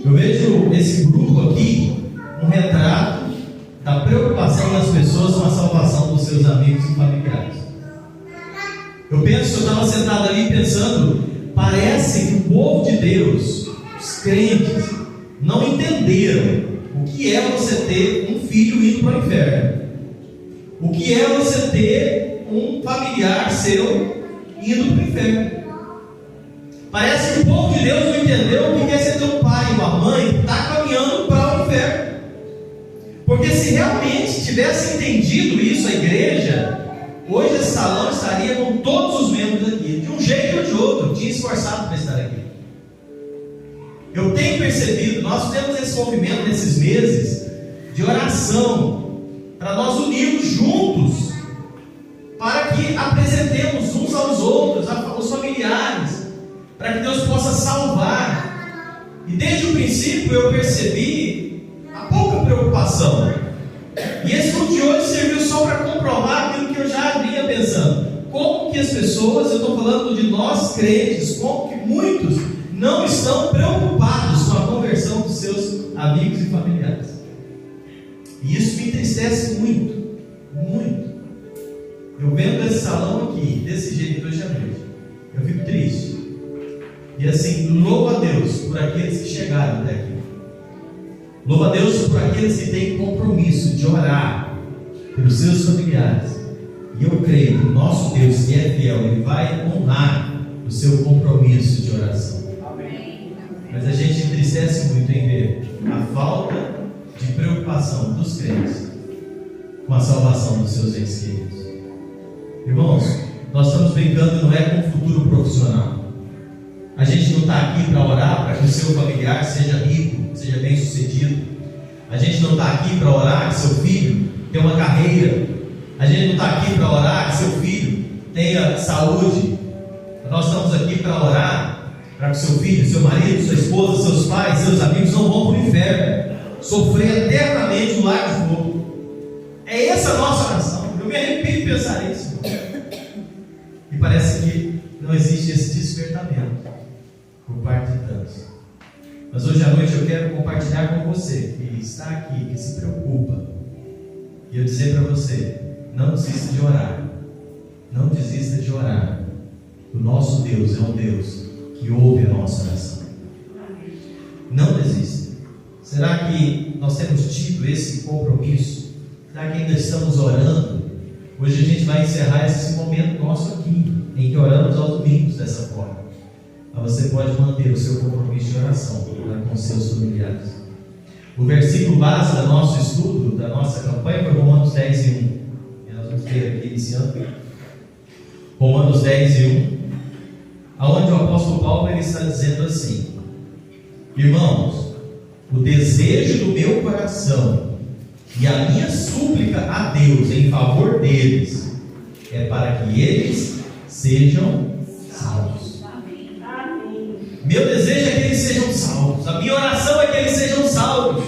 Eu vejo esse grupo aqui um retrato da preocupação das pessoas com a salvação dos seus amigos e familiares. Eu estava sentado ali pensando, parece que o povo de Deus, os crentes, não entenderam o que é você ter um filho indo para o inferno, o que é você ter um familiar seu indo para o inferno. Parece que o povo de Deus não entendeu o que é ser ter um pai e uma mãe que está caminhando para o inferno. Porque se realmente tivesse entendido isso a igreja, hoje esse salão estaria com todos os membros aqui, de um jeito ou de outro, tinha esforçado para estar aqui. Eu tenho percebido, nós temos esse movimento nesses meses de oração, para nós unirmos juntos, para que apresentemos uns aos outros, aos familiares, para que Deus possa salvar. E desde o princípio eu percebi a pouca preocupação. E esse grupo de hoje serviu só para comprovar aquilo que eu já vinha pensando. Como que as pessoas, eu estou falando de nós crentes, como que muitos não estão preocupados com a conversão dos seus amigos e familiares. E isso me entristece muito, muito. Eu vendo esse salão aqui, desse jeito hoje à noite, eu fico triste. E assim, louvo a Deus por aqueles que chegaram até aqui. Louvo a Deus por aqueles que têm compromisso de orar pelos seus familiares. E eu creio que o nosso Deus, que é fiel, Ele vai honrar o seu compromisso de oração. Amém. Mas a gente entristece muito em ver a falta de preocupação dos crentes com a salvação dos seus entes queridos. Irmãos, nós estamos brincando, não é com o futuro profissional. A gente não está aqui para orar para que o seu familiar seja rico, seja bem sucedido. A gente não está aqui para orar que seu filho tenha uma carreira. A gente não está aqui para orar que seu filho tenha saúde. Nós estamos aqui para orar para que seu filho, seu marido, sua esposa, seus pais, seus amigos não vão para o inferno, sofrer eternamente um lago de fogo. É essa a nossa oração. Eu me arrepio de pensar nisso. E parece que não existe esse despertamento por parte de tantos. Mas hoje à noite eu quero compartilhar com você que está aqui, que se preocupa, e eu dizer para você: não desista de orar. Não desista de orar. O nosso Deus é um Deus que ouve a nossa oração. Não desista. Será que nós temos tido esse compromisso? Será que ainda estamos orando? Hoje a gente vai encerrar esse momento nosso aqui, em que oramos aos domingos dessa forma. Mas você pode manter o seu compromisso de oração com seus familiares. O versículo base do nosso estudo, da nossa campanha, foi Romanos 10 e 1. E nós vamos ver aqui iniciando. Romanos 10 e 1. Aonde o apóstolo Paulo ele está dizendo assim: irmãos, o desejo do meu coração e a minha súplica a Deus em favor deles é para que eles sejam salvos. Meu desejo é que eles sejam salvos. A minha oração é que eles sejam salvos.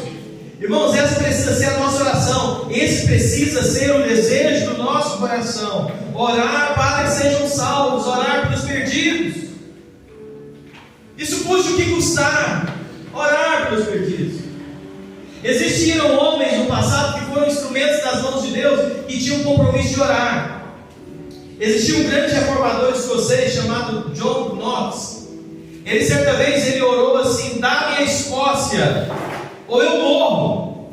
Irmãos, essa precisa ser a nossa oração. Esse precisa ser o desejo do nosso coração. Orar para que sejam salvos, orar pelos perdidos. Isso custa o que custar. Orar pelos perdidos. Existiram homens no passado que foram instrumentos das mãos de Deus e tinham um compromisso de orar. Existia um grande reformador escocês chamado John Knox. Ele certa vez ele orou assim: dá-me a Escócia ou eu morro.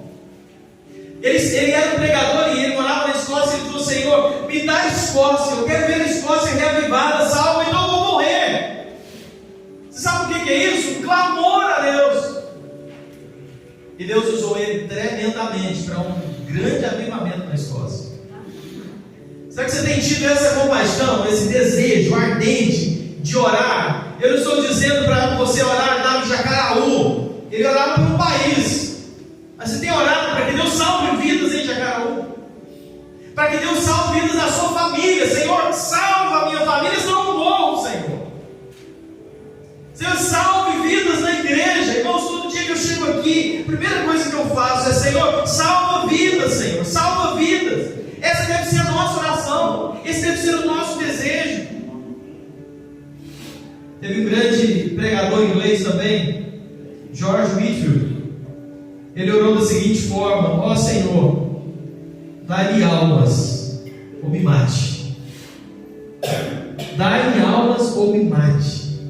Ele era um pregador e ele morava na Escócia. Ele falou: Senhor, me dá a Escócia, eu quero ver a Escócia reavivada, salva, e não vou morrer. Você sabe o que é isso? Um clamor a Deus. E Deus usou ele tremendamente para um grande avivamento na Escócia. Será que você tem tido essa compaixão, esse desejo ardente de orar? Eu não estou dizendo para você orar lá no Jacaraú. Ele orava para um país. Mas você tem orado para que Deus salve vidas em Jacaraú, para que Deus salve vidas da sua família. Senhor, salva a minha família, senão eu não morro, Senhor. Senhor, salve vidas na igreja. Irmãos, todo dia que eu chego aqui, a primeira coisa que eu faço é: Senhor, salva vidas, Senhor, salva vidas. Essa deve ser a nossa oração. Esse deve ser o nosso desejo. Teve um grande pregador inglês também, George Whitefield, ele orou da seguinte forma: ó Senhor, dai-me almas ou me mate. Dai-me almas ou me mate.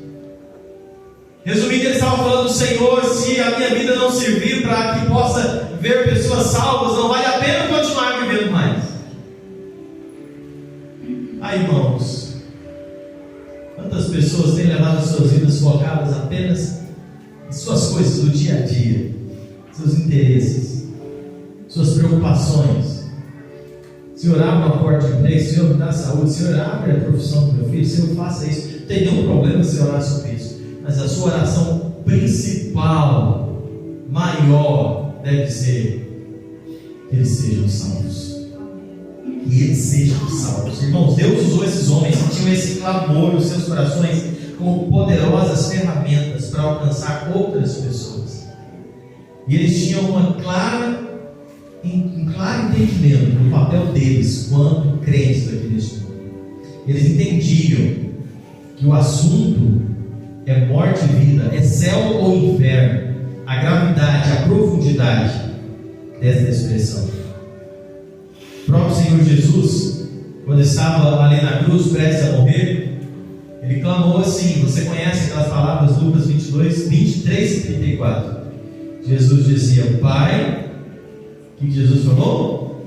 Resumindo, ele estava falando: Senhor, se a minha vida não servir para que possa ver pessoas salvas, não vale a pena continuar vivendo mais. Aí, irmãos, quantas pessoas têm levado as suas vidas focadas apenas em suas coisas do dia a dia, seus interesses, suas preocupações. Senhor, abre uma porta de emprego, Senhor, me dá saúde, Senhor, abre a profissão do meu filho, Senhor, faça isso. Não tem nenhum problema se orar sobre isso, mas a sua oração principal, maior, deve ser que eles sejam salvos. Que eles sejam salvos. Irmãos, Deus usou esses homens que tinham esse clamor nos seus corações como poderosas ferramentas para alcançar outras pessoas. E eles tinham um claro entendimento do papel deles quanto crentes aqui neste mundo. Eles entendiam que o assunto é morte e vida, é céu ou inferno, a gravidade, a profundidade dessa expressão. O próprio Senhor Jesus, quando estava ali na cruz, prestes a morrer, ele clamou assim. Você conhece aquelas palavras, Lucas 22, 23 e 34. Jesus dizia: Pai, o que Jesus falou?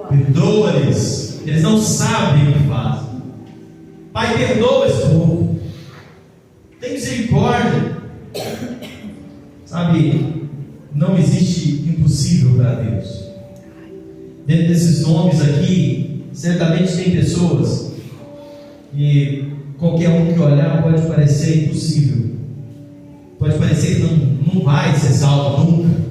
Perdoa-lhes, eles não sabem o que fazem. Pai, perdoa esse povo, tem misericórdia. Sabe, não existe impossível para Deus. Dentro desses nomes aqui, certamente tem pessoas que qualquer um que olhar pode parecer impossível, pode parecer que não vai ser salvo nunca.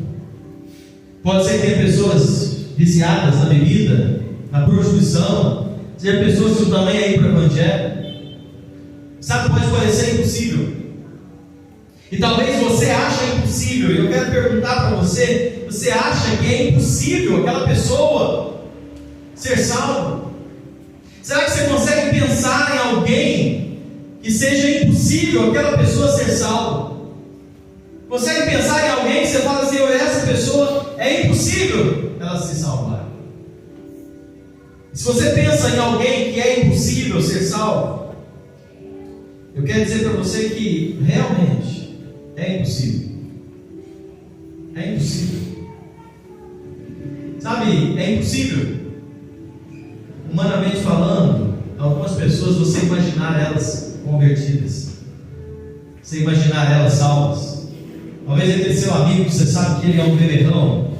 Pode ser que tenha pessoas viciadas na bebida, na prostituição, seja pessoas que também aí para o evangelho. Sabe, pode parecer impossível. E talvez você ache impossível. E eu quero perguntar para você: você acha que é impossível aquela pessoa ser salva? Será que você consegue pensar em alguém que seja impossível aquela pessoa ser salva? Consegue pensar em alguém que você fala assim: essa pessoa é impossível ela se salvar? Se você pensa em alguém que é impossível ser salvo, eu quero dizer para você que realmente é impossível. É impossível. Sabe, é impossível. Humanamente falando, algumas pessoas, você imaginar elas convertidas, você imaginar elas salvas. Talvez aquele seu amigo que você sabe que ele é um beberrão,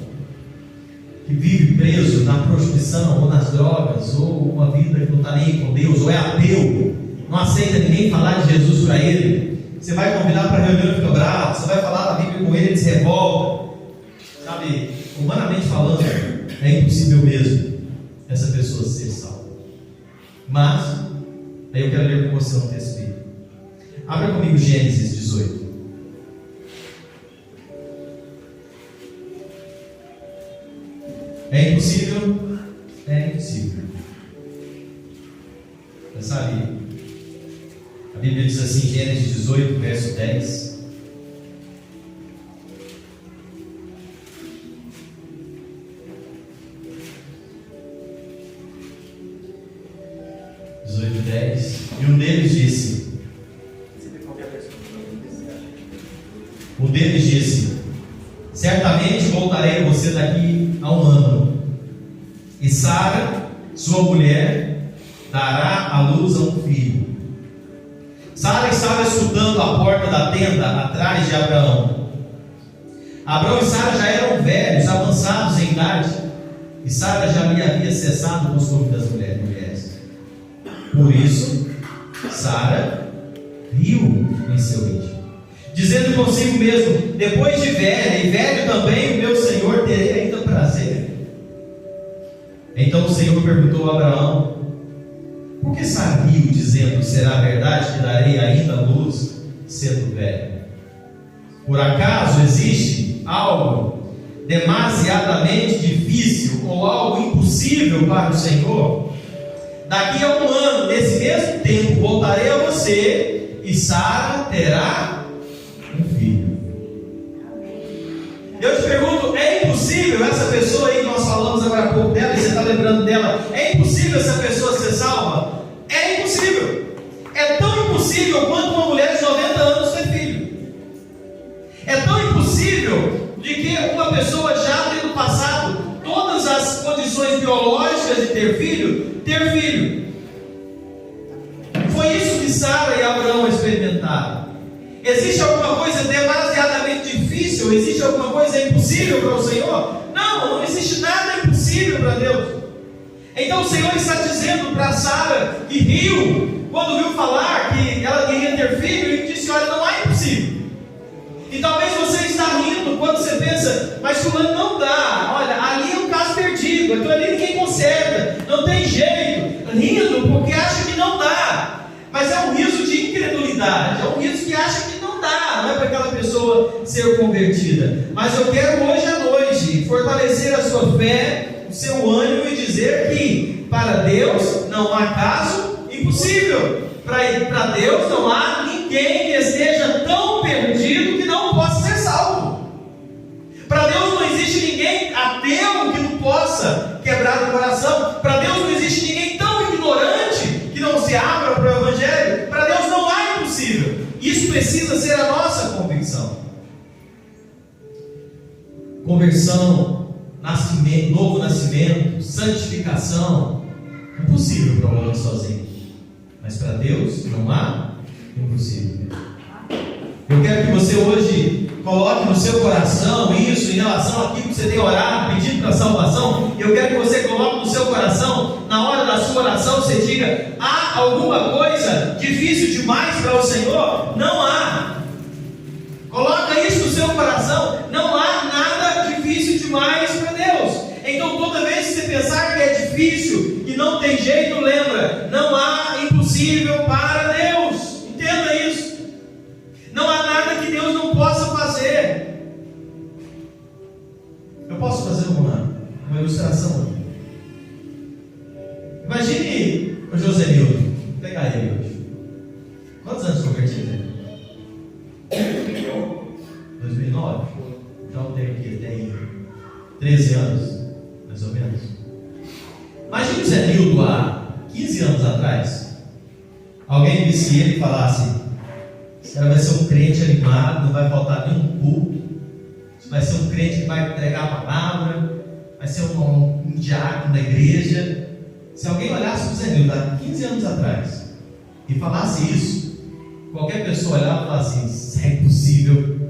que vive preso na prostituição ou nas drogas, ou uma vida que não está nem com Deus, ou é ateu, não aceita ninguém falar de Jesus para ele. Você vai convidar para a reunião e fica bravo, você vai falar da Bíblia com ele, ele se revolta. Sabe, humanamente falando, é impossível mesmo essa pessoa ser salva. Mas, aí eu quero ler com você um texto bíblico. Abra comigo Gênesis 18. É impossível? É impossível. Você sabe, a Bíblia diz assim, Gênesis 18, verso 10. E um deles disse: certamente voltarei a você daqui a um ano, e Sara, sua mulher, dará à luz a um filho. Sara estava escutando à porta da tenda atrás de Abraão. Abraão e Sara já eram velhos, avançados em idade, e Sara já lhe havia cessado o costume das mulheres. Por isso, Sara riu em seu íntimo, dizendo consigo mesmo: depois de velha e velho também, o meu Senhor terei ainda prazer. Então o Senhor perguntou a Abraão: por que Sara riu, dizendo: será verdade que darei ainda luz, sendo velho? Por acaso existe algo demasiadamente difícil ou algo impossível para o Senhor? Daqui a um ano, nesse mesmo tempo, voltarei a você, e Sara terá um filho. Eu te pergunto, é impossível essa pessoa aí que nós falamos agora há pouco dela, e você está lembrando dela, é impossível essa pessoa ser salva? É impossível. É tão impossível quanto uma mulher de 90 anos ter filho. É tão impossível de que uma pessoa já tendo passado todas as condições biológicas de ter filho. Foi isso que Sara e Abraão experimentaram. Existe alguma coisa demasiadamente difícil? Existe alguma coisa impossível para o Senhor? Não existe nada impossível para Deus. Então o Senhor está dizendo para Sara, que riu quando viu falar que ela queria ter filho, e disse: olha, não há impossível. E talvez você está rindo quando você pensa: mas fulano não dá, olha, ali é um caso perdido, então ali ninguém conserta, não tem jeito. Rindo porque acha que não dá. Mas é um riso de incredulidade, é um riso que acha que não dá, não é para aquela pessoa ser convertida. Mas eu quero hoje à noite fortalecer a sua fé, o seu ânimo, e dizer que para Deus não há caso impossível. Para Deus não há ninguém que esteja tão perdido que não possa ser salvo. Para Deus não existe ninguém ateu que não possa quebrar o coração. Para Deus não existe ninguém tão ignorante que não se abra para o Evangelho. Para Deus não há impossível. Isso precisa ser a nossa convicção. Conversão, nascimento, novo nascimento, santificação, é possível para o homem sozinho, mas para Deus não há impossível. Eu quero que você hoje coloque no seu coração isso em relação àquilo que você tem orado, pedido para salvação. Eu quero que você coloque no seu coração, na hora da sua oração, você diga: há alguma coisa difícil demais para o Senhor? Não há. Coloca isso no seu coração. Não há nada difícil demais para Deus. Então toda vez que você pensar que é difícil, que não tem jeito, lembra: não há impossível para Deus. Entenda isso. Não há nada que Deus não possa fazer. Eu posso fazer uma ilustração aqui. Imagine o Josenildo. Vou pegar ele hoje. Quantos anos convertido? 2009? Então tem 13 anos, mais ou menos. Imagine o Zenildo há 15 anos atrás. Alguém visse ele e falasse: esse cara vai ser um crente animado, não vai faltar nenhum culto. Vai ser um crente que vai entregar a palavra, vai ser um diácono da igreja. Se alguém olhasse para o Zenildo há 15 anos atrás e falasse isso, qualquer pessoa olhava e falasse assim: isso é impossível.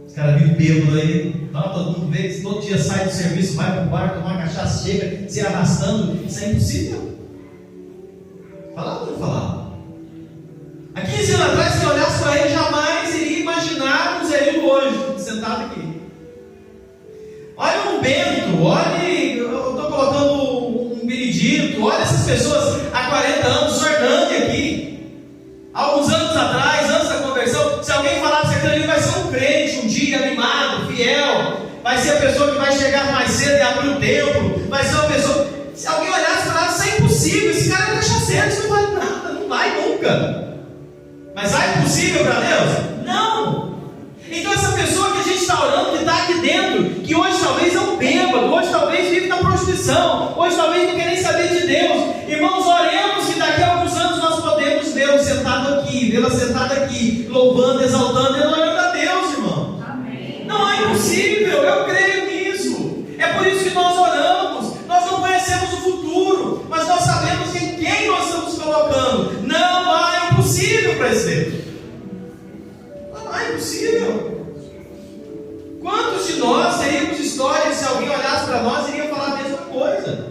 Esse cara vive bêbado aí, todo mundo vê, todo dia sai do serviço, vai para o bar, tomar uma cachaça, chega se arrastando. Isso é impossível. Falava ou não falava? Há 15 anos atrás, se olhasse para ele, jamais iria imaginar o Zenildo hoje, sentado aqui. Olha um Bento, olha, eu estou colocando um Benedito, olha essas pessoas há 40 anos, o Hernani aqui. Alguns anos atrás, antes da conversão, se alguém falasse que aquele ali vai ser um crente, um dia animado, fiel, vai ser a pessoa que vai chegar mais cedo e abrir o templo, vai ser uma pessoa. Se alguém olhasse e falasse: isso é impossível, esse cara é cachaceiro, isso não vale nada, não vai nunca. Mas é impossível para Deus? Não! Então essa pessoa que a gente está orando, que está aqui dentro, que hoje talvez é um bêbado, hoje talvez vive na prostituição, hoje talvez não quer nem saber de Deus. Irmãos, oremos que daqui a alguns anos nós podemos vê-lo sentado aqui, vê-la sentada aqui, louvando, exaltando e adorando a Deus, irmão. Amém. Não é impossível, eu creio nisso. É por isso que nós oramos. Nós não conhecemos o futuro, mas nós sabemos em quem nós estamos colocando. Não há impossível para esse Deus. Não há impossível. Quantos de nós teríamos histórias, se alguém olhasse para nós, iria falar a mesma coisa?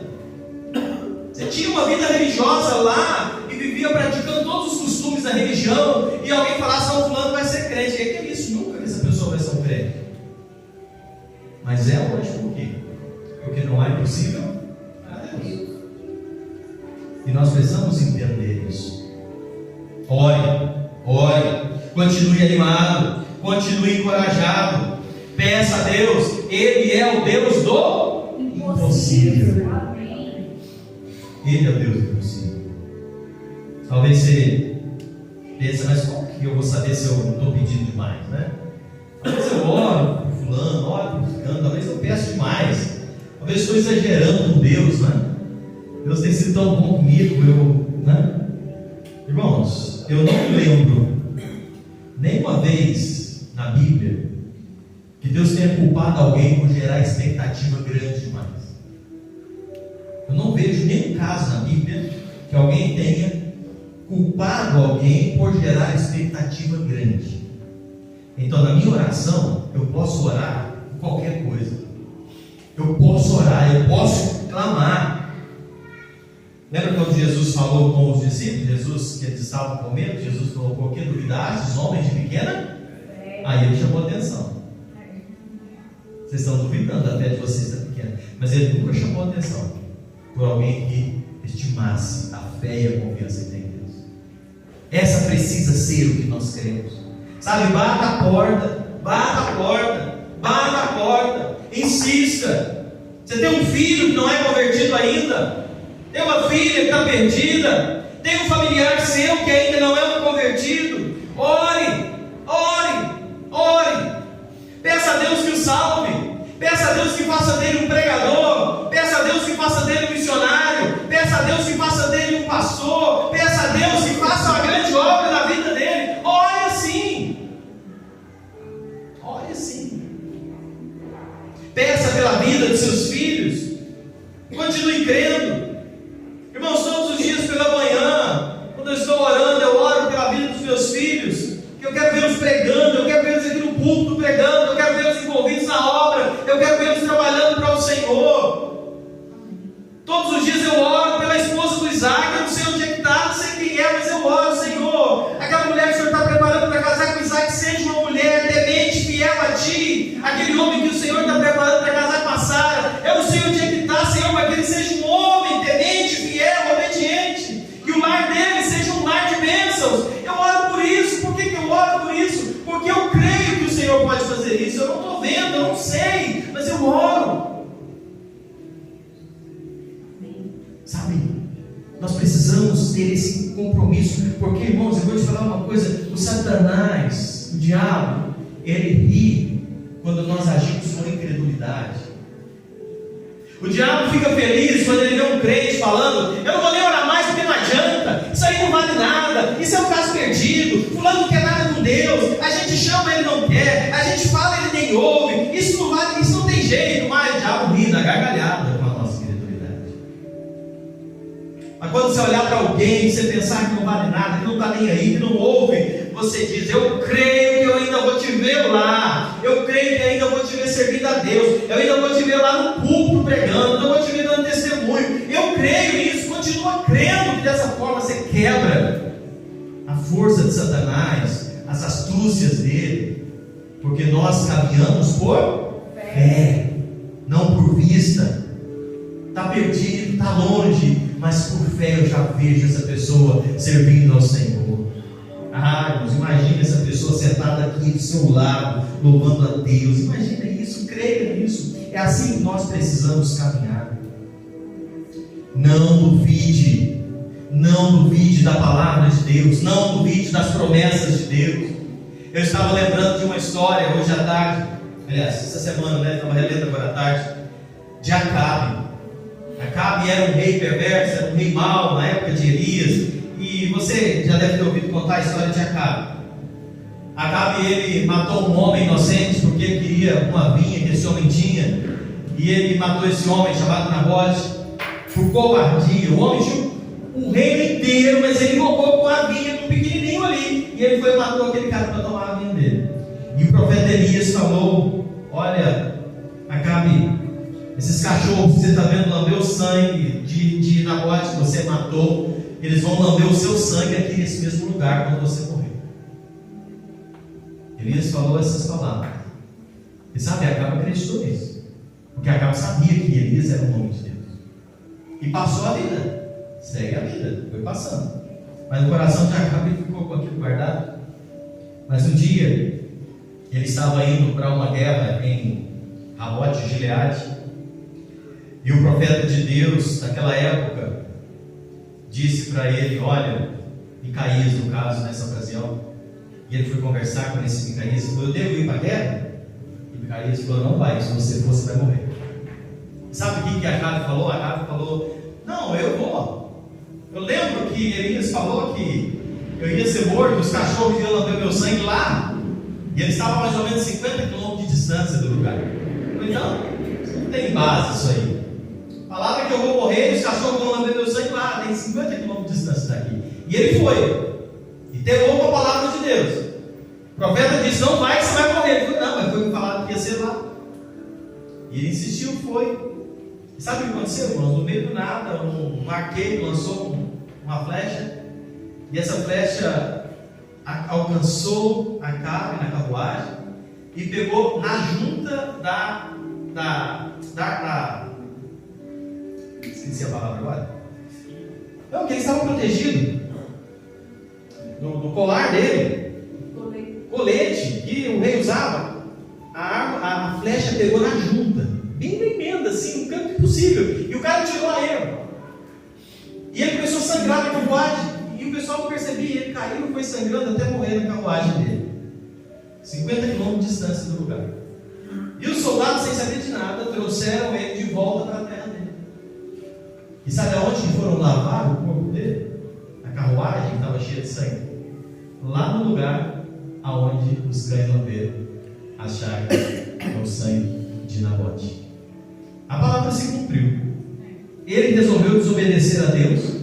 Você tinha uma vida religiosa lá e vivia praticando todos os costumes da religião, e alguém falasse: não, fulano vai ser crente. E que é isso? Nunca que essa pessoa vai ser um crente. Mas é hoje por quê? Porque não é impossível para Deus. E nós precisamos entender isso. Ore, continue animado, continue encorajado, peça a Deus. Ele é o Deus do impossível. Ele é o Deus do impossível. Talvez você pense: mas como que eu vou saber se eu estou pedindo demais, né? Às vezes eu oro por fulano, estou exagerando com Deus, né? Deus tem sido tão bom comigo, né? Irmãos, eu não me lembro nenhuma vez na Bíblia que Deus tenha culpado alguém por gerar expectativa grande demais. Eu não vejo nenhum caso na Bíblia que alguém tenha culpado alguém por gerar expectativa grande. Então, na minha oração, eu posso orar por qualquer coisa. Eu posso orar, eu posso clamar. Lembra quando Jesus falou com os discípulos? Jesus, que eles estavam com medo, Jesus falou: por que duvidastes, homens de pequena? Aí ele chamou a atenção. Vocês estão duvidando até de vocês ser pequena, mas ele nunca chamou a atenção por alguém que estimasse a fé e a confiança que tem em Deus. Essa precisa ser o que nós queremos. Sabe, bata a porta, bata a porta, bata a porta, insista. Você tem um filho que não é convertido ainda, tem uma filha que está perdida, tem um familiar seu que ainda não é um convertido. Ore, ore, ore. Peça a Deus que o salve, peça a Deus que faça dele um pregador, peça a Deus que faça dele um missionário, peça a Deus que faça dele um pastor, peça a Deus que faça uma grande obra na vida dele. Ore assim, ore assim. Peça pela vida de seus filhos, continue crendo. Irmãos, todos os dias pela manhã, quando eu estou orando, eu oro pela vida dos meus filhos, que eu quero vê-los pregando, eu quero vê-los aqui no púlpito pregando, eu quero vê-los envolvidos na obra, eu quero vê-los trabalhando para o Senhor. Todos os dias eu oro pela esposa do Isaac. Eu não sei onde é que está, não sei quem é, mas eu oro: Senhor, aquela mulher que o Senhor está preparando para casar com Isaac, seja uma mulher temente, fiel a Ti. Aquele homem que o Senhor está preparando para casar com a Sara, eu não sei onde é que está, Senhor, mas que ele seja um homem temente, fiel, obediente, que o lar dele seja um lar de bênçãos. Eu oro por isso. Por que eu oro por isso? Porque eu creio que o Senhor pode fazer isso. Eu não estou vendo, eu não sei, mas eu oro. Sabe, nós precisamos ter esse compromisso, porque, irmãos, eu vou te falar uma coisa: o Satanás, o diabo, ele ri quando nós agimos com incredulidade. O diabo fica feliz quando ele vê um crente falando: eu não vou nem orar mais porque não adianta, isso aí não vale nada, isso é um caso perdido, fulano não quer nada com Deus, a gente chama, ele não quer, a gente fala, ele nem ouve, isso não vale, isso não tem jeito. Mas o diabo ri da gargalhada com a nossa incredulidade. Mas quando você olhar para alguém e você pensar que não vale nada, que não está nem aí, que não ouve, você diz: eu creio que eu ainda vou te ver lá, eu creio que ainda vou te ver servindo a Deus, eu ainda vou te ver lá no púlpito pregando, eu vou te ver dando testemunho. Eu creio nisso. Continua crendo, que dessa forma você quebra a força de Satanás, as astúcias dele, porque nós caminhamos por fé, não por vista. Está perdido, está longe, mas por fé eu já vejo essa pessoa servindo ao Senhor. Irmãos, imagina essa pessoa sentada aqui do seu lado, louvando a Deus. Imagina isso, creia nisso. É assim que nós precisamos caminhar. Não duvide, não duvide da palavra de Deus, não duvide das promessas de Deus. Eu estava lembrando de uma história hoje à tarde, aliás, essa semana, né? Estava relendo agora à tarde, de Acabe. Acabe era um rei perverso, era um rei mau na época de Elias. E você já deve ter ouvido contar a história de Acabe. Acabe, ele matou um homem inocente porque ele queria uma vinha que esse homem tinha. E ele matou esse homem chamado Nabote por covardia. O homem tinha um reino inteiro, mas ele roubou com a vinha de um pequenininho ali. E ele foi e matou aquele cara para tomar a vinha dele. E o profeta Elias falou: olha, Acabe, esses cachorros que você está vendo lamber o sangue de Nabote que você matou, eles vão lamber o seu sangue aqui nesse mesmo lugar quando você morrer. Elias falou essas palavras. E sabe, Acabe acreditou nisso, porque Acabe sabia que Elias era um homem de Deus. E passou a vida. Segue a vida, foi passando. Mas no coração de Acabe ficou com aquilo guardado. Mas um dia ele estava indo para uma guerra em Ramote de Gileade, e o profeta de Deus naquela época disse para ele: olha, Micaías, no caso, nessa ocasião, e ele foi conversar com esse Micaías e falou: eu devo ir para a guerra? E Micaías falou: não vai, se você for, você vai morrer. Sabe o que Acabe falou? Acabe falou: não, eu vou. Eu lembro que Elias falou que eu ia ser morto, os cachorros iam lamber meu sangue lá, e ele estava a mais ou menos 50 quilômetros de distância do lugar. Então, não tem base isso aí. A palavra é que eu vou morrer, os cachorros vão lamber meu sangue lá, tem 50 quilômetros de distância daqui. E ele foi, e temou com a palavra de Deus. O profeta disse: não vai que você vai morrer. Ele falou: não, mas foi falado que ia ser lá. E ele insistiu, foi. E sabe o que aconteceu, irmãos? No meio do nada, um arqueiro lançou uma flecha, e essa flecha alcançou Acabe na carruagem e pegou na junta esqueci a palavra agora. Não, que eles estavam protegidos do colar dele, colete que o rei usava. A flecha pegou na junta, bem na emenda, assim, um canto impossível, e o cara tirou a erva, e ele começou a sangrar na carruagem, e o pessoal não percebia, ele caiu e foi sangrando até morrer na carruagem dele, 50 quilômetros de distância do lugar. E os soldados, sem saber de nada, trouxeram ele de volta para a terra dele. E sabe aonde foram lavar o corpo dele? A carruagem que estava cheia de sangue, lá no lugar aonde os cães lamberam as chagas com o sangue de Nabote. A palavra se cumpriu. Ele resolveu desobedecer a Deus.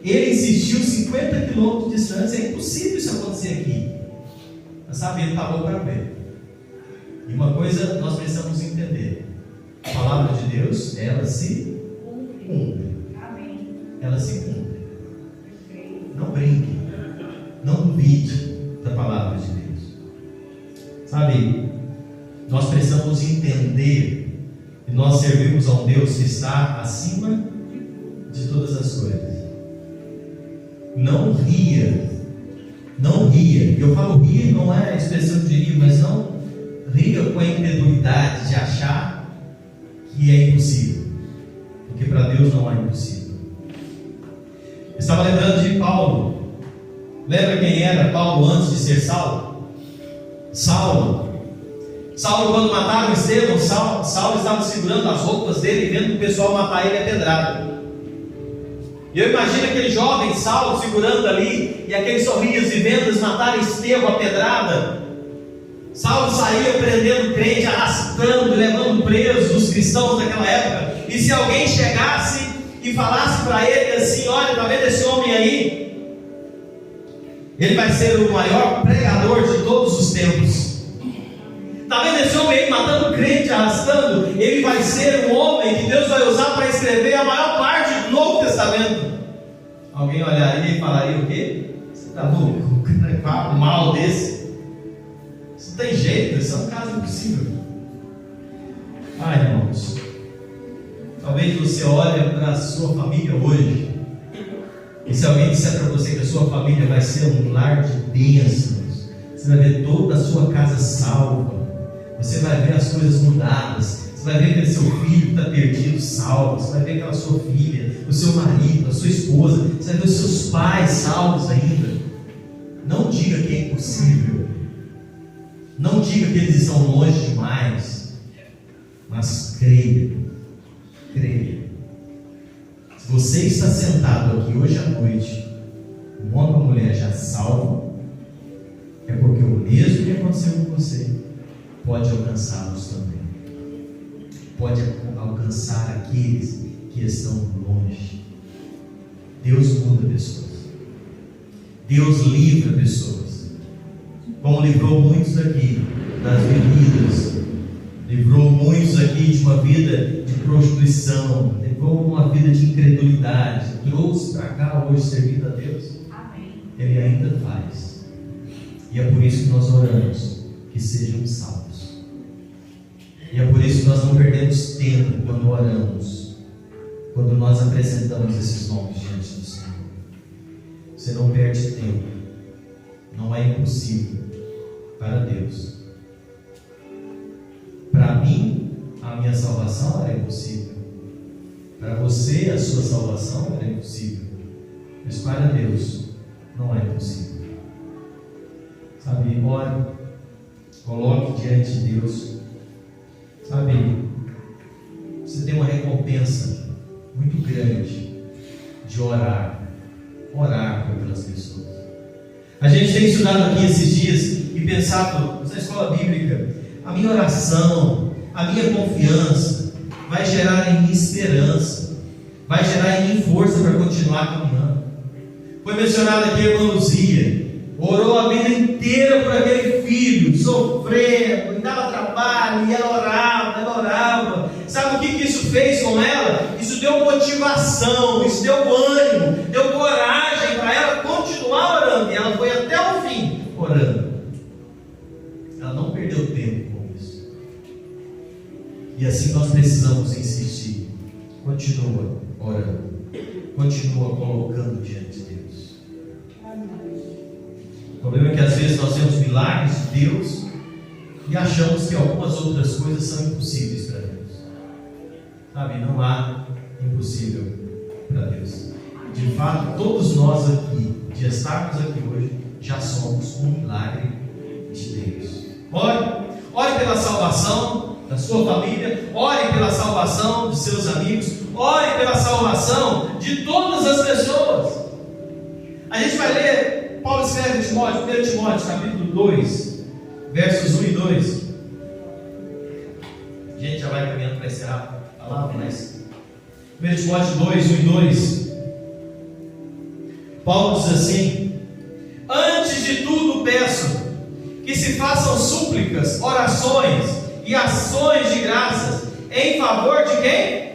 Ele insistiu 50 quilômetros de distância. É impossível isso acontecer aqui. Mas sabe, ele pagou para ver. E uma coisa nós precisamos entender: a palavra de Deus, ela se cumpre. Ela se cumpre. Não brinque. Não duvide da palavra de Deus. Sabe, nós precisamos entender que nós servimos a um Deus que está acima de todas as coisas. Não ria. Não ria. Eu falo rir, não é expressão de rir, mas não ria com a incredulidade de achar que é impossível. Porque para Deus não é impossível. Eu estava lembrando de Paulo. Lembra quem era Paulo antes de ser Saulo? Saulo, quando mataram Estevão, Saulo estava segurando as roupas dele, vendo o pessoal matar ele a pedrada. E eu imagino aquele jovem Saulo segurando ali, e aqueles sorrisos e vendas matarem Estevão a pedrada. Saulo saía prendendo crente, arrastando, levando presos os cristãos daquela época. E se alguém chegasse e falasse para ele assim: olha, está vendo esse homem aí? Ele vai ser o maior pregador de todos os tempos. Está vendo esse homem aí matando crente, arrastando? Ele vai ser um homem que Deus vai usar para escrever a maior parte do Novo Testamento. Alguém olharia e falaria: o quê? Você está louco? Um cara mal desse? Isso não tem jeito, isso é um caso impossível. Ai, irmãos, talvez você olhe para a sua família hoje, e se alguém disser para você que a sua família vai ser um lar de bênçãos, você vai ver toda a sua casa salva, você vai ver as coisas mudadas, você vai ver aquele seu filho que está perdido salvo, você vai ver aquela sua filha, o seu marido, a sua esposa, você vai ver os seus pais salvos ainda. Não diga que é impossível, não diga que eles estão longe demais, mas creia. Se você está sentado aqui hoje à noite, um homem ou uma mulher já salvo, é porque o mesmo que aconteceu com você pode alcançá-los também. Pode alcançar aqueles que estão longe. Deus muda pessoas. Deus livra pessoas. Como livrou muitos aqui das bebidas, livrou muitos aqui de uma vida de prostituição, livrou uma vida de incredulidade, trouxe para cá hoje servindo a Deus. Amém. Ele ainda faz. E é por isso que nós oramos que sejam salvos. E é por isso que nós não perdemos tempo quando oramos, quando nós apresentamos esses nomes diante do Senhor. Você não perde tempo. Não é impossível para Deus. Para mim, a minha salvação era impossível. Para você, a sua salvação era impossível. Mas para Deus, não é impossível. Sabe, ore, coloque diante de Deus. Sabe, você tem uma recompensa recompensa muito grande de orar pelas pessoas. A gente tem estudado aqui esses dias e pensado na escola bíblica, a minha oração, a minha confiança vai gerar em mim esperança, vai gerar em mim força para continuar caminhando. Foi mencionado aqui a irmã Luzia, orou a vida inteira por aquele filho, sofrendo, dava trabalho, e ela orava. Sabe o que isso fez com ela? Isso deu motivação, isso deu ânimo, deu coragem para ela continuar orando, e ela foi até o fim orando. Ela não perdeu tempo com isso. E assim nós precisamos insistir. Continua orando, continua colocando diante de Deus. O problema é que às vezes nós vemos milagres de Deus e achamos que algumas outras coisas são impossíveis para Deus. Sabe, não há impossível para Deus. De fato, todos nós aqui, de estarmos aqui hoje, já somos um milagre de Deus. Ore pela salvação da sua família, ore pela salvação de seus amigos, ore pela salvação de todas as pessoas. A gente vai ler, Paulo escreve em Timóteo, 1 Timóteo, capítulo 2, versos 1 e 2. A gente já vai caminhando para encerrar a palavra, mas 1 Timóteo 2, 1 e 2. Paulo diz assim: antes de tudo peço que se façam súplicas, orações e ações de graças em favor de quem?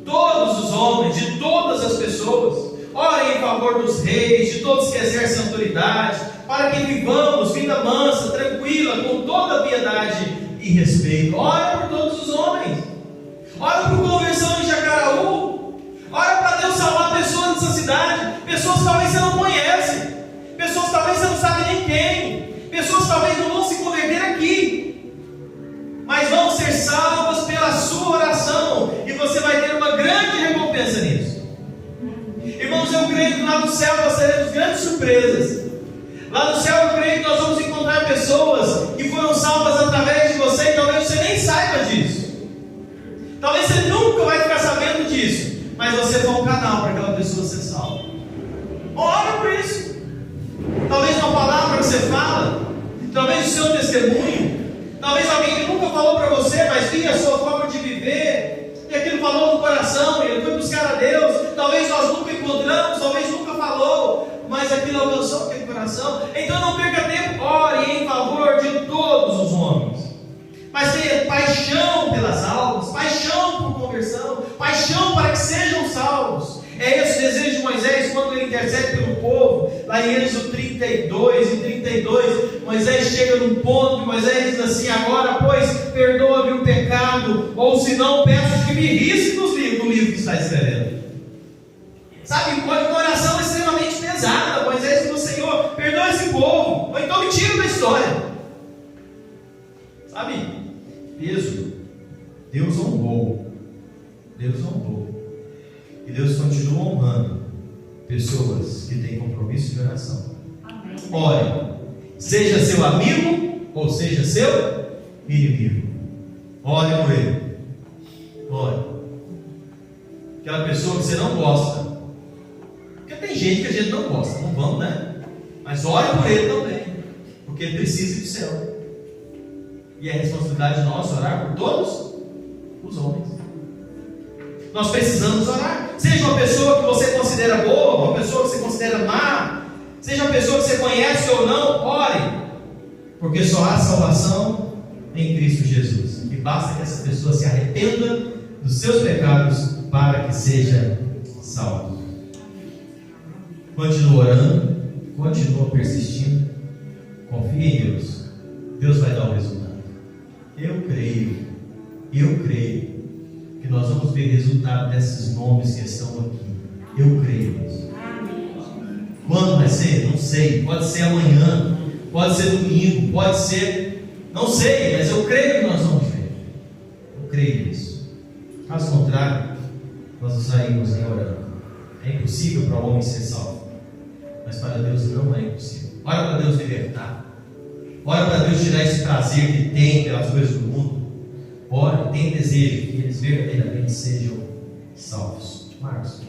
Todos os homens, de todas as pessoas. Orem em favor dos reis, de todos que exercem autoridade, para que vivamos vida mansa, tranquila, com toda piedade e respeito. Ore por todos os homens. Ore por conversão em Jacaraú. Ore para Deus salvar pessoas dessa cidade, pessoas que talvez você não conhece, pessoas que talvez você não sabe nem quem, pessoas que talvez não vão se converter aqui, mas vão ser salvas pela sua oração, e você vai ter uma grande recompensa nisso. Irmãos, eu creio que lá no céu nós teremos grandes surpresas. Lá no céu eu creio que nós vamos encontrar pessoas que foram salvas através de você, e talvez você nem saiba disso. Talvez você nunca vai ficar sabendo disso, mas você foi um canal para aquela pessoa ser salva. Ora por isso. Talvez uma palavra que você fala, talvez o seu testemunho, talvez alguém que nunca falou para você, mas via a sua forma de viver, e aquilo falou no coração, e ele foi buscar a Deus. Talvez nós nunca encontramos, talvez nunca falou, mas aquilo alcançou aquele coração. Então não perca tempo, ore em favor de todos os homens, mas tenha paixão pelas almas, paixão por conversão, paixão para que sejam salvos. É esse o desejo de Moisés quando ele intercede pelo povo. Lá em Êxodo 32, Moisés chega num ponto que Moisés diz assim: agora pois perdoa-me o pecado, ou se não peço que me risque do livro que está escrevendo. Sabe, uma oração extremamente pesada. Moisés diz: Senhor, perdoa esse povo, ou então me tira da história. Sabe, peso. Deus honrou. E Deus continua honrando pessoas que têm compromisso de oração. Amém. Ore, seja seu amigo ou seja seu inimigo, ore por ele. Ore. Aquela pessoa que você não gosta, porque tem gente que a gente não gosta, não vamos, né? Mas ore por ele também, porque ele precisa ir do céu. E é responsabilidade nossa orar por todos os homens. Nós precisamos orar. Seja uma pessoa que você considera boa, uma pessoa que você considera má, seja uma pessoa que você conhece ou não, ore, porque só há salvação em Cristo Jesus, e basta que essa pessoa se arrependa dos seus pecados para que seja salvo. Continua orando, continua persistindo, confie em Deus. Deus vai dar o resultado. Eu creio que nós vamos ver resultado desses nomes que estão aqui. Eu creio nisso. Quando vai ser? Não sei. Pode ser amanhã, pode ser domingo, pode ser, não sei, mas eu creio que nós vamos ver. Eu creio nisso. Caso contrário, nós nos saímos orando. É impossível para o homem ser salvo, mas para Deus não é impossível. Ora para Deus libertar. Ora para Deus tirar esse prazer que tem pelas coisas do mundo. ore, tem desejo que eles verdadeiramente sejam salvos. Marcos,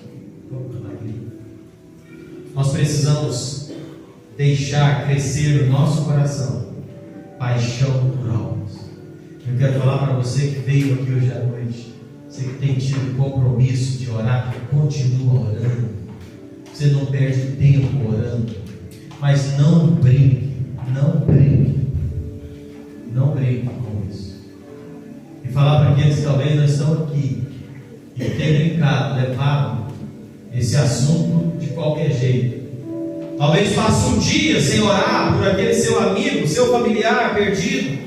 vamos cantar aqui. Nós precisamos deixar crescer no nosso coração paixão por almas. Eu quero falar para você que veio aqui hoje à noite, você que tem tido compromisso de orar, continua orando. Você não perde tempo orando, mas não brinque com isso. E falar para aqueles que talvez não estão aqui e tenham brincado, levaram esse assunto de qualquer jeito. Talvez passe um dia sem orar por aquele seu amigo, seu familiar perdido.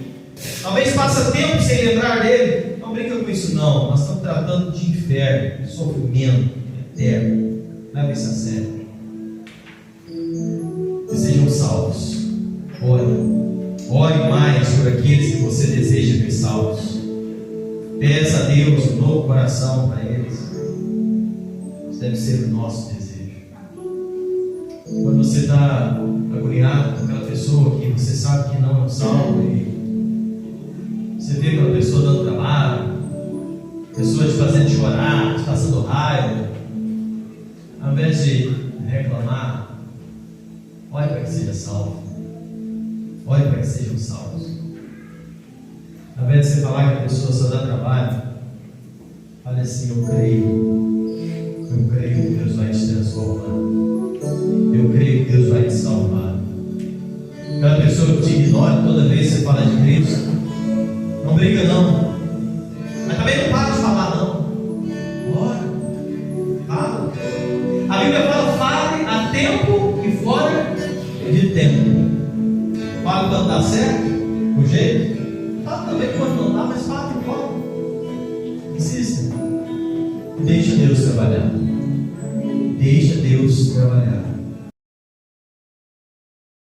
Talvez passe tempo sem lembrar dele. Não brinca com isso não. Nós estamos tratando de inferno, de sofrimento eterno. Leva isso a sério. Que sejam salvos. Ore mais por aqueles que você deseja ver salvos. Peça a Deus um novo coração para eles. Isso deve ser o nosso desejo. Quando você está agoniado com aquela pessoa que você sabe que não é salvo, e você vê aquela pessoa dando trabalho, pessoa te fazendo chorar, te passando raiva, ao invés de reclamar, ore para que seja salvo. Ore para que sejam salvos. Ao invés de você falar que a pessoa só dá trabalho, fale assim: eu creio que Deus vai te transformar. Eu creio que Deus vai te salvar. Aquela pessoa que te ignora toda vez que você fala de Cristo, não briga não, mas também não para de falar não. Ora, fala. A Bíblia fala: fale a tempo e fora de tempo. Fale quando dá certo, o jeito. Fala também quando não dá, mas fala e fora. Insista. Deixa Deus trabalhar. Deixa Deus trabalhar.